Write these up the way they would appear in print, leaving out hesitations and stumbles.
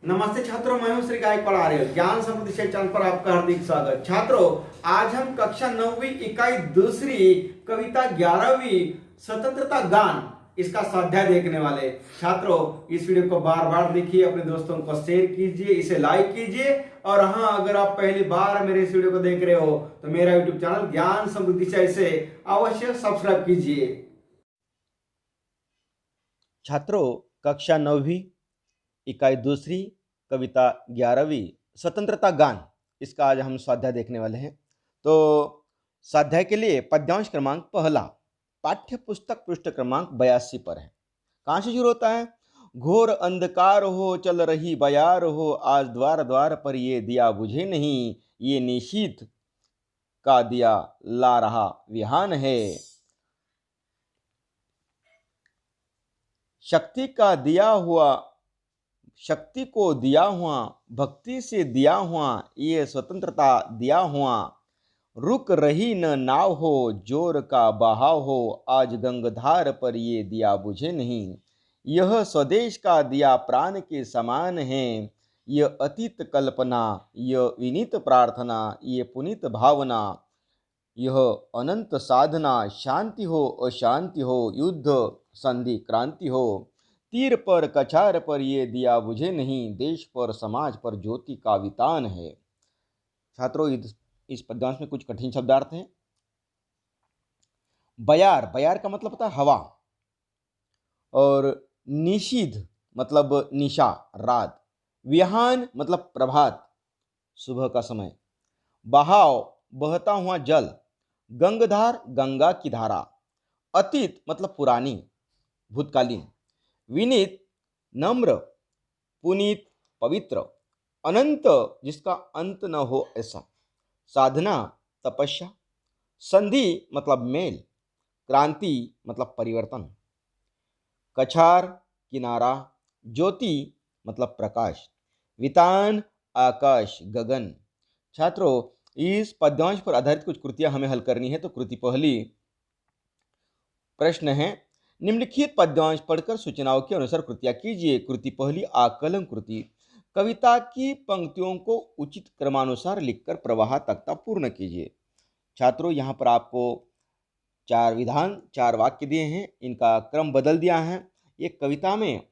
नमस्ते छात्रों, मैं हूं श्री गायकवाड़ आर्य। ज्ञान समृद्धि से चैनल पर आपका हार्दिक स्वागत। छात्रों, आज हम कक्षा 9वीं इकाई दूसरी कविता 11वीं स्वतंत्रता गान इसका स्वाध्याय देखने वाले। छात्रों, इस वीडियो को बार बार देखिए, अपने दोस्तों को शेयर कीजिए, इसे लाइक कीजिए। और हाँ, अगर आप पहली बार मेरे इस वीडियो को देख रहे हो तो मेरा यूट्यूब चैनल ज्ञान समृद्धि से इसे अवश्य सब्सक्राइब कीजिए। छात्रों, कक्षा 9वीं इकाई दूसरी कविता 11वीं स्वतंत्रता गान इसका आज हम स्वाध्याय देखने वाले हैं। तो स्वाध्याय के लिए पद्यांश क्रमांक पहला पाठ्य पुस्तक पृष्ठ क्रमांक 82 पर है। कहाँ से शुरू होता है? घोर अंधकार हो चल रही बयार हो, आज द्वार द्वार पर ये दिया बुझे नहीं, ये निशीथ का दिया ला रहा विहान है। शक्ति का दिया हुआ, शक्ति को दिया हुआ, भक्ति से दिया हुआ, ये स्वतंत्रता दिया हुआ, रुक रही न नाव हो, जोर का बहाव हो, आज गंगधार पर ये दिया बुझे नहीं, यह स्वदेश का दिया प्राण के समान है, यह अतीत कल्पना, यह विनीत प्रार्थना, ये पुनीत भावना, यह अनंत साधना, शांति हो अशांति हो, युद्ध संधि क्रांति हो, तीर पर कछार पर ये दिया बुझे नहीं, देश पर समाज पर ज्योति का वितान है। छात्रों, इस पद्यांश में कुछ कठिन शब्दार्थ हैं। बयार, बयार का मतलब होता है हवा, और निशीध मतलब निशा रात, विहान मतलब प्रभात सुबह का समय, बहाव बहता हुआ जल, गंगधार गंगा की धारा, अतीत मतलब पुरानी भूतकालीन, विनीत नम्र, पुनीत पवित्र, अनंत जिसका अंत न हो ऐसा, साधना तपस्या, संधि मतलब मेल, क्रांति मतलब परिवर्तन, कछार किनारा, ज्योति मतलब प्रकाश, वितान आकाश गगन। छात्रों, इस पद्यांश पर आधारित कुछ कृतियां हमें हल करनी है। तो कृति पहली प्रश्न है, निम्नलिखित पद्यांश पढ़कर सूचनाओं के अनुसार कृतियां कीजिए। कृति पहली आकलन कृति, कविता की पंक्तियों को उचित क्रमानुसार लिखकर प्रवाह तख्ता पूर्ण कीजिए। छात्रों, यहाँ पर आपको 4 विधान 4 वाक्य दिए हैं, इनका क्रम बदल दिया है। ये कविता में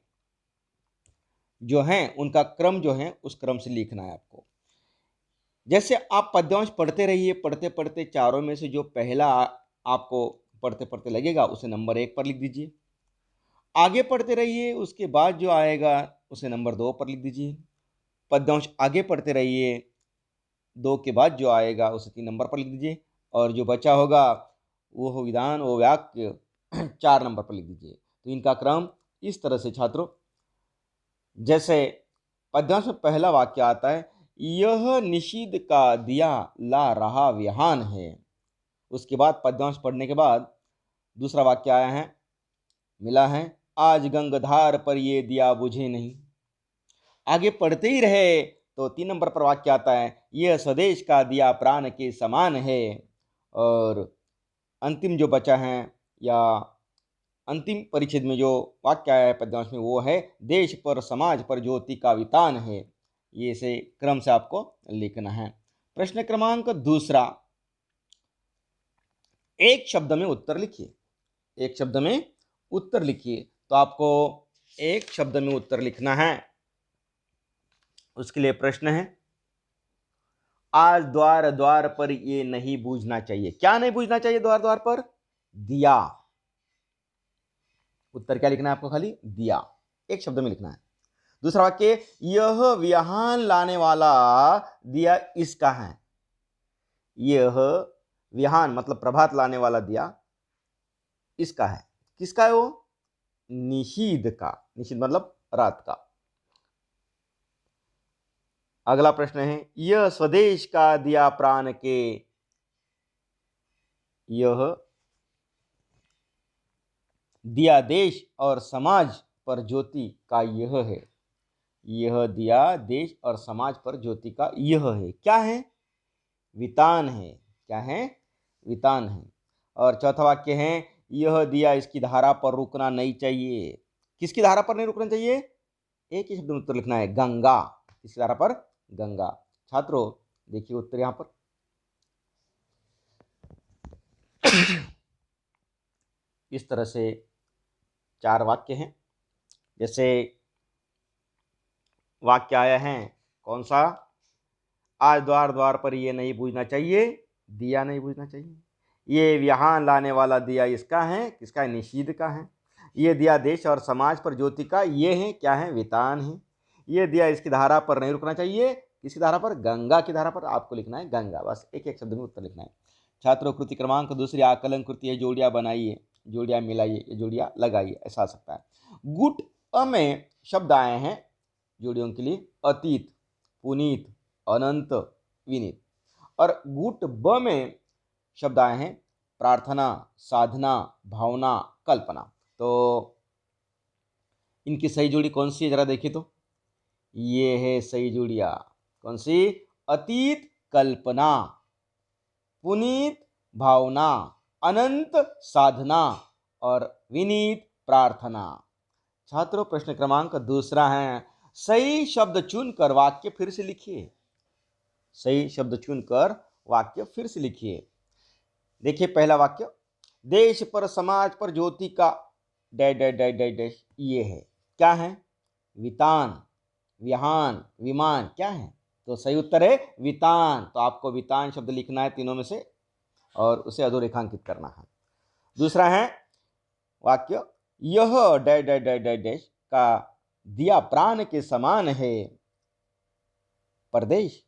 जो है उनका क्रम जो है उस क्रम से लिखना है आपको। जैसे आप पद्यांश पढ़ते रहिए, पढ़ते पढ़ते चारों में से जो पहला आपको पढ़ते पढ़ते लगेगा उसे नंबर 1 पर लिख दीजिए। आगे पढ़ते रहिए, उसके बाद जो आएगा उसे नंबर 2 पर लिख दीजिए। पद्यांश आगे पढ़ते रहिए, 2 के बाद जो आएगा उसे 3 नंबर पर लिख दीजिए, और जो बचा होगा वो विधान वो वाक्य 4 नंबर पर लिख दीजिए। तो इनका क्रम इस तरह से छात्रों, जैसे पद्यांश में पहला वाक्य आता है, यह निशीद का दिया ला रहा विहान है। उसके बाद पद्यांश पढ़ने के बाद दूसरा वाक्य आया है, मिला है, आज गंगधार पर ये दिया बुझे नहीं। आगे पढ़ते ही रहे तो 3 नंबर पर वाक्य आता है, यह स्वदेश का दिया प्राण के समान है। और अंतिम जो बचा है, या अंतिम परिच्छेद में जो वाक्य आया है पद्यांश में, वो है, देश पर समाज पर ज्योति का वितान है। ये से क्रम से आपको लिखना है। प्रश्न क्रमांक दूसरा, एक शब्द में उत्तर लिखिए। एक शब्द में उत्तर लिखिए। तो आपको एक शब्द में उत्तर लिखना है। उसके लिए प्रश्न है, आज द्वार द्वार पर ये नहीं बूझना चाहिए। क्या नहीं बूझना चाहिए द्वार द्वार पर? दिया। उत्तर क्या लिखना है आपको? खाली दिया, एक शब्द में लिखना है। दूसरा वाक्य, यह विहान लाने वाला दिया इसका है। यह विहान मतलब प्रभात लाने वाला दिया इसका है। किसका है वो? निशीद का। निशीद मतलब रात का। अगला प्रश्न है, यह स्वदेश का दिया प्राण के, यह दिया देश और समाज पर ज्योति का यह है। यह दिया देश और समाज पर ज्योति का यह है। क्या है? वितान है। क्या है? वितान है। और चौथा वाक्य है, यह दिया इसकी धारा पर रुकना नहीं चाहिए। किसकी धारा पर नहीं रुकना चाहिए? एक ही शब्द में उत्तर लिखना है, गंगा। किसके आधार पर? गंगा। छात्रों देखिए उत्तर यहां पर इस तरह से 4 वाक्य हैं। जैसे वाक्य आया है कौन सा? आज द्वार द्वार पर ये नहीं बूझना चाहिए, दिया नहीं बूझना चाहिए। ये विहान लाने वाला दिया इसका है, किसका है? निषीद का है। ये दिया देश और समाज पर ज्योति का, ये है क्या है? वितान है। ये दिया इसकी धारा पर नहीं रुकना चाहिए, किसकी धारा पर? गंगा की धारा पर। आपको लिखना है गंगा, बस एक एक शब्द में उत्तर लिखना है। छात्रों कृति क्रमांक दूसरी आकलन कृति है, जोड़ियां बनाइए, जोड़ियां मिलाइए, जोड़ियां लगाइए, ऐसा आ सकता है। गुट अ में शब्द आए हैं जोड़ियों के लिए, अतीत, पुनीत, अनंत, विनीत। और गुट ब में शब्द आए हैं प्रार्थना, साधना, भावना, कल्पना। तो इनकी सही जोड़ी कौन सी है जरा देखिए तो। ये है सही जोड़ियां, कौन सी? अतीत कल्पना, पुनीत भावना, अनंत साधना और विनीत प्रार्थना। छात्रों प्रश्न क्रमांक दूसरा है, सही शब्द चुनकर वाक्य फिर से लिखिए। सही शब्द चुनकर वाक्य फिर से लिखिए। देखिए पहला वाक्य, देश पर समाज पर ज्योति का dash dash dash dash dash, ये है क्या है? वितान, विहान, विमान, क्या है? तो सही उत्तर है वितान। तो आपको वितान शब्द लिखना है तीनों में से और उसे अधोरेखांकित करना है। दूसरा है वाक्य, यह dash dash dash dash dash का दिया प्राण के समान है। परदेश,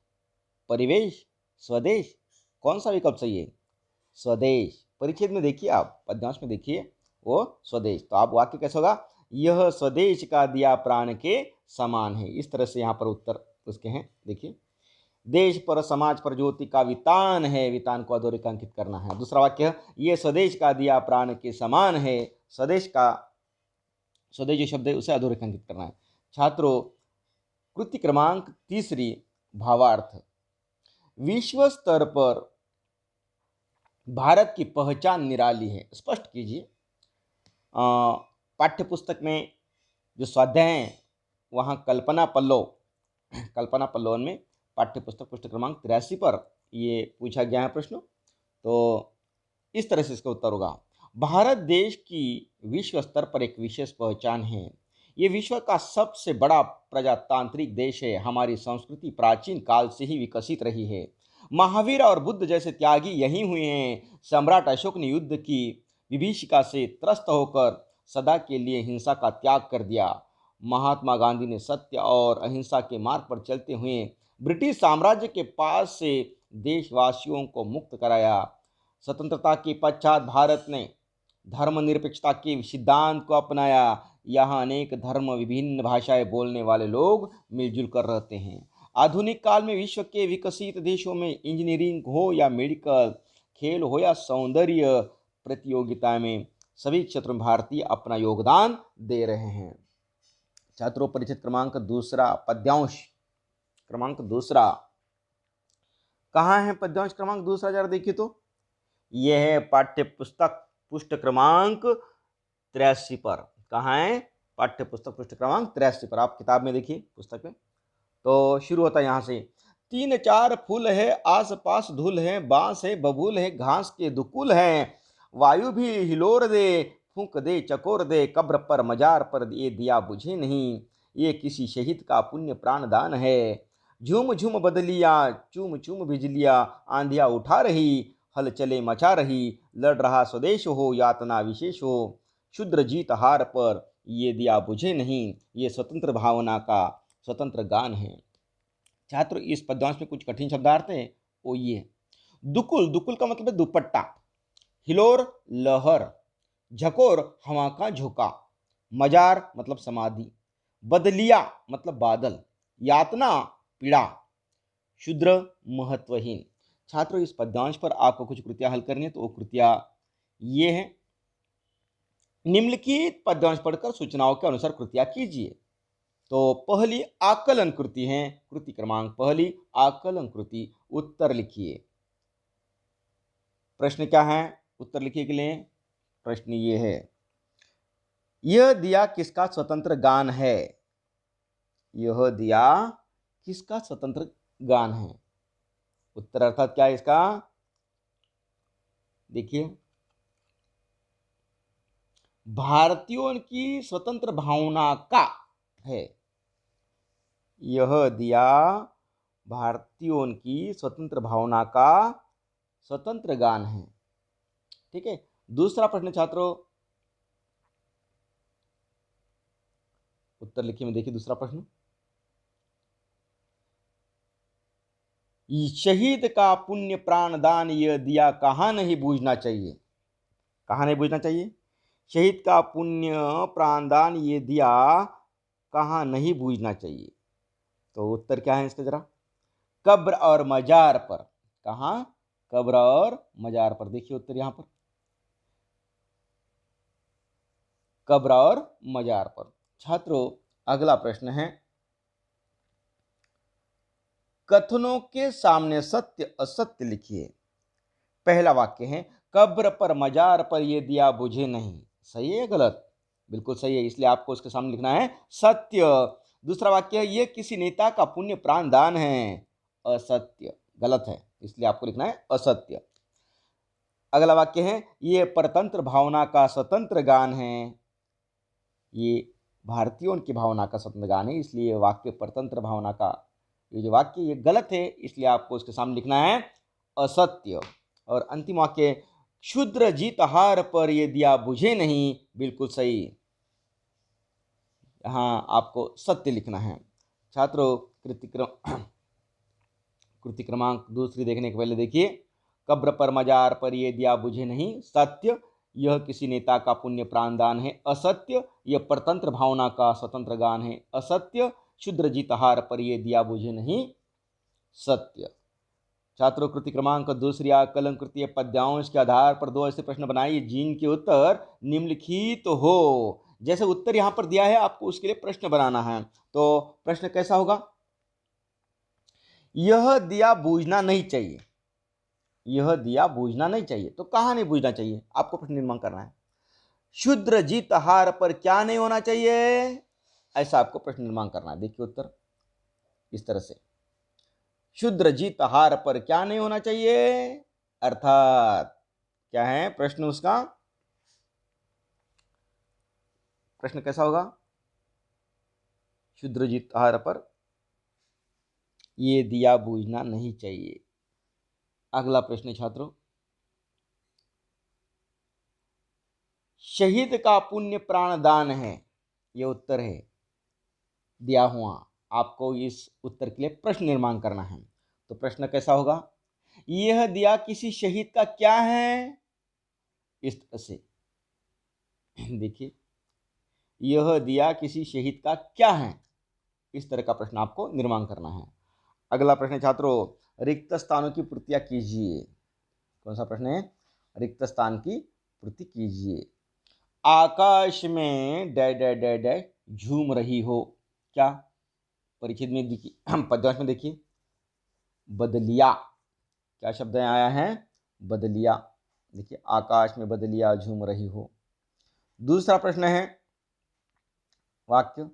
परिवेश, स्वदेश, कौन सा विकल्प सही है? स्वदेश। परिच्छेद में देखिए, आप पद्यांश में देखिए, वो स्वदेश। तो आप वाक्य कैसे होगा? यह स्वदेश का दिया प्राण के समान है। इस तरह से यहाँ पर उत्तर उसके हैं। देखिए, देश पर समाज पर ज्योति का वितान है, वितान को अधोरेखांकित करना है। दूसरा वाक्य, ये स्वदेश का दिया प्राण के समान है, स्वदेश का, स्वदेश जो शब्द है उसे अधोरेखांकित करना है। छात्रों कृति क्रमांक तीसरी, भावार्थ। विश्व स्तर पर भारत की पहचान निराली है, स्पष्ट कीजिए। पाठ्य पुस्तक में जो स्वाध्याय हैं वहाँ कल्पना पल्लवन में पाठ्य पुस्तक पृष्ठ क्रमांक 83 पर ये पूछा गया है प्रश्न। तो इस तरह से इसका उत्तर होगा, भारत देश की विश्व स्तर पर एक विशेष पहचान है। ये विश्व का सबसे बड़ा प्रजातांत्रिक देश है। हमारी संस्कृति प्राचीन काल से ही विकसित रही है। महावीर और बुद्ध जैसे त्यागी यहीं हुए हैं। सम्राट अशोक ने युद्ध की विभीषिका से त्रस्त होकर सदा के लिए हिंसा का त्याग कर दिया। महात्मा गांधी ने सत्य और अहिंसा के मार्ग पर चलते हुए ब्रिटिश साम्राज्य के पास से देशवासियों को मुक्त कराया। स्वतंत्रता के पश्चात भारत ने धर्मनिरपेक्षता के सिद्धांत को अपनाया। यहाँ अनेक धर्म, विभिन्न भाषाएं बोलने वाले लोग मिलजुल कर रहते हैं। आधुनिक काल में विश्व के विकसित देशों में इंजीनियरिंग हो या मेडिकल, खेल हो या सौंदर्य प्रतियोगिता में सभी क्षेत्रों में भारतीय अपना योगदान दे रहे हैं। छात्रों परिचित क्रमांक दूसरा, पद्यांश क्रमांक दूसरा कहाँ है? पद्यांश क्रमांक दूसरा जरा देखिए तो, यह है पाठ्य पुस्तक पृष्ठ क्रमांक 83 पर। कहाँ है? पाठ्य पुस्तक पृष्ठ क्रमांक 83 पर। आप किताब में देखिए, पुस्तक में। तो शुरू होता है यहाँ से, 3-4 फूल है, आस पास धूल है, बांस है, बबूल है, घास के दुकुल है, वायु भी हिलोर दे, फूंक दे, चकोर दे, कब्र पर मजार पर ये दिया बुझे नहीं, ये किसी शहीद का पुण्य प्राणदान है। झूम झूम बदलिया, चूम चूम बिजलिया, आंधिया उठा रही, हल चले मचा रही, लड़ रहा स्वदेश हो, यातना विशेष हो, शुद्र जीत हार पर ये दिया बुझे नहीं, ये स्वतंत्र भावना का स्वतंत्र गान है। छात्र इस पद्यांश में कुछ कठिन शब्दार्थ हैं, वो ये, दुकुल, दुकुल का मतलब है दुपट्टा, हिलोर लहर, झकोर हवा का झोंका, मजार मतलब समाधि, बदलिया मतलब बादल, यातना पीड़ा, शूद्र महत्वहीन। छात्रों इस पद्यांश पर आपको कुछ कृतियां हल करनी है, तो वो कृतियां ये हैं। निम्नलिखित पद्यांश पढ़कर सूचनाओं के अनुसार कृतियां कीजिए। तो पहली आकलन कृति है, कृति क्रमांक पहली आकलन कृति, उत्तर लिखिए। प्रश्न क्या है उत्तर लिखने के लिए? प्रश्न ये है, यह दिया किसका स्वतंत्र गान है? यह दिया किसका स्वतंत्र गान है? उत्तर अर्थात क्या है इसका? देखिए, भारतीयों की स्वतंत्र भावना का है। यह दिया भारतीयों की स्वतंत्र भावना का स्वतंत्र गान है। ठीक है, दूसरा प्रश्न छात्रों, उत्तर लिखिए में देखिए दूसरा प्रश्न। शहीद का पुण्य प्राणदान यह दिया कहाँ नहीं बूझना चाहिए? कहाँ नहीं बूझना चाहिए? शहीद का पुण्य प्राणदान ये दिया कहाँ नहीं बूझना चाहिए? तो उत्तर क्या है इसका? जरा, कब्र और मजार पर। कहाँ? कब्र और मजार पर। देखिए उत्तर यहां पर, कब्र और मजार पर। छात्रों, अगला प्रश्न है, कथनों के सामने सत्य असत्य लिखिए। पहला वाक्य है, कब्र पर मजार पर ये दिया बुझे नहीं। सही है या गलत? बिल्कुल सही है, इसलिए आपको उसके सामने लिखना है सत्य। दूसरा वाक्य है, ये किसी नेता का पुण्य प्राण दान है। असत्य, गलत है, इसलिए आपको लिखना है असत्य। अगला वाक्य है, ये परतंत्र भावना का स्वतंत्र गान है। ये भारतीयों की भावना का स्वतंत्र गान है, इसलिए वाक्य परतंत्र भावना का ये जो वाक्य ये गलत है, इसलिए आपको उसके सामने लिखना है असत्य। और अंतिम वाक्य, क्षुद्र जीत हार पर ये दिया बुझे नहीं। बिल्कुल सही, यहाँ आपको सत्य लिखना है। छात्रों, कृति क्रमांक दूसरी देखने के पहले देखिए, कब्र पर मजार पर ये दिया बुझे नहीं। सत्य, यह किसी नेता का पुण्य प्राणदान है। असत्य, यह परतंत्र भावना का स्वतंत्र गान है। असत्य, क्षुद्र जीतहार पर ये दिया बुझे नहीं। सत्य। छात्रों, कृति क्रमांक दूसरी आकलन कृतीय पद्यांश के आधार पर दो ऐसे प्रश्न बनाइए जिनके उत्तर निम्नलिखित हो। जैसे उत्तर यहां पर दिया है, आपको उसके लिए प्रश्न बनाना है। तो प्रश्न कैसा होगा? यह दिया बूझना नहीं चाहिए। यह दिया बूझना नहीं चाहिए, तो कहां नहीं बूझना चाहिए? आपको प्रश्न निर्माण करना है। क्षुद्र जीतहार पर क्या नहीं होना चाहिए? ऐसा आपको प्रश्न निर्माण करना है। देखिए उत्तर इस तरह से, क्षुद्र जीतहार पर क्या नहीं होना चाहिए? अर्थात क्या है प्रश्न उसका? प्रश्न कैसा होगा? क्षुद्र जीतहार पर ये दिया बूझना नहीं चाहिए। अगला प्रश्न छात्रों, शहीद का पुण्य प्राणदान है। यह उत्तर है दिया हुआ। आपको इस उत्तर के लिए प्रश्न निर्माण करना है। तो प्रश्न कैसा होगा? यह दिया किसी शहीद का क्या है? इस तरह से देखिए, यह दिया किसी शहीद का क्या है? इस तरह का प्रश्न आपको निर्माण करना है। अगला प्रश्न छात्रों, रिक्त स्थानों की पूर्तियां कीजिए। कौन सा प्रश्न है? रिक्त स्थान की पूर्ति कीजिए। आकाश में डै डै डै डै झूम रही हो। क्या? परिचित में देखिए, पद्यांश में देखिए, बदलिया। क्या शब्द आया है? बदलिया। देखिए, आकाश में बदलिया झूम रही हो। दूसरा प्रश्न है वाक्य,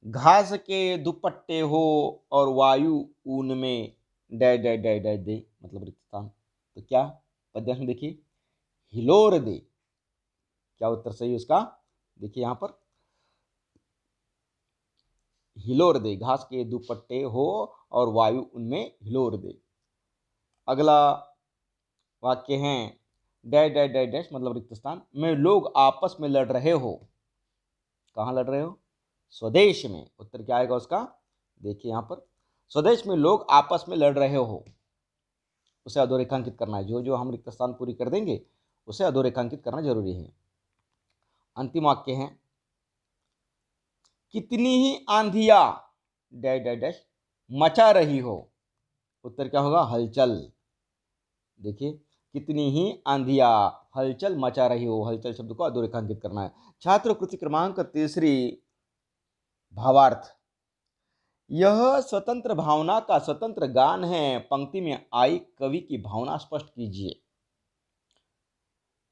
घास के दुपट्टे हो और वायु ऊन में डै डै डै डै दे, मतलब रिक्त स्थान। तो क्या? पद्यांश में देखिए, हिलोर दे। क्या उत्तर सही उसका? देखिए यहां पर, हिलोर दे, घास के दुपट्टे हो और वायु उनमें हिलोर दे। अगला वाक्य है, डै डै डै डैश मतलब रिक्त स्थान में लोग आपस में लड़ रहे हो। कहां लड़ रहे हो? स्वदेश में। उत्तर क्या आएगा उसका? देखिए यहां पर, स्वदेश में लोग आपस में लड़ रहे हो, उसे अधोरेखांकित करना है। जो जो हम रिक्त स्थान पूरी कर देंगे उसे अधोरेखांकित करना जरूरी है। अंतिम वाक्य है, कितनी ही आंधिया डैश डैश डैश मचा रही हो। उत्तर क्या होगा? हलचल। देखिए, कितनी ही आंधिया हलचल मचा रही हो, हलचल शब्द को अधोरेखांकित करना है। छात्र, कृति क्रमांक तीसरी, भावार्थ, यह स्वतंत्र भावना का स्वतंत्र गान है। पंक्ति में आई कवि की भावना स्पष्ट कीजिए।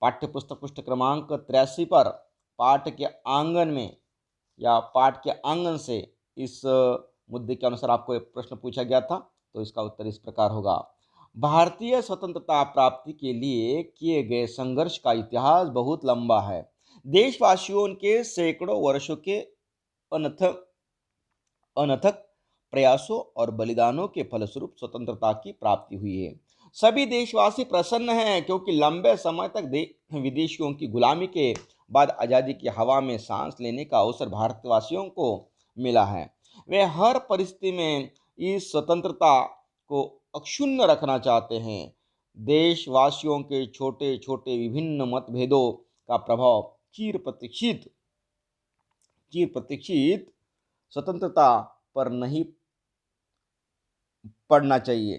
पाठ्य पुस्तक पृष्ठ क्रमांक 83 पर पाठ के आंगन में या पाठ के आंगन से इस मुद्दे के अनुसार आपको एक प्रश्न पूछा गया था, तो इसका उत्तर इस प्रकार होगा। भारतीय स्वतंत्रता प्राप्ति के लिए किए गए संघर्ष का इतिहास बहुत लंबा है। देशवासियों के सैकड़ों वर्षों के अनथक अनथक प्रयासों और बलिदानों के फलस्वरूप स्वतंत्रता की प्राप्ति हुई है। सभी देशवासी प्रसन्न हैं क्योंकि लंबे समय तक विदेशियों की गुलामी के बाद आज़ादी की हवा में सांस लेने का अवसर भारतवासियों को मिला है। वे हर परिस्थिति में इस स्वतंत्रता को अक्षुण्ण रखना चाहते हैं। देशवासियों के छोटे छोटे विभिन्न मतभेदों का प्रभाव चिर प्रतीक्षित स्वतंत्रता पर नहीं पड़ना चाहिए।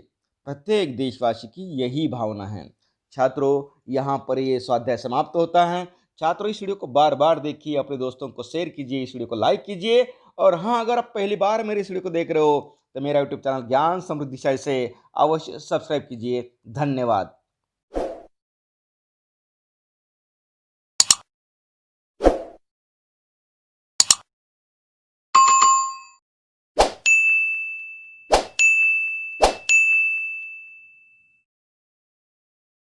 प्रत्येक देशवासी की यही भावना है। छात्रों, यहाँ पर ये स्वाध्याय समाप्त होता है। छात्रों, इस वीडियो को बार बार देखिए, अपने दोस्तों को शेयर कीजिए, इस वीडियो को लाइक कीजिए। और हाँ, अगर आप पहली बार मेरे इस वीडियो को देख रहे हो तो मेरा यूट्यूब चैनल ज्ञान समृद्धि से अवश्य सब्सक्राइब कीजिए। धन्यवाद।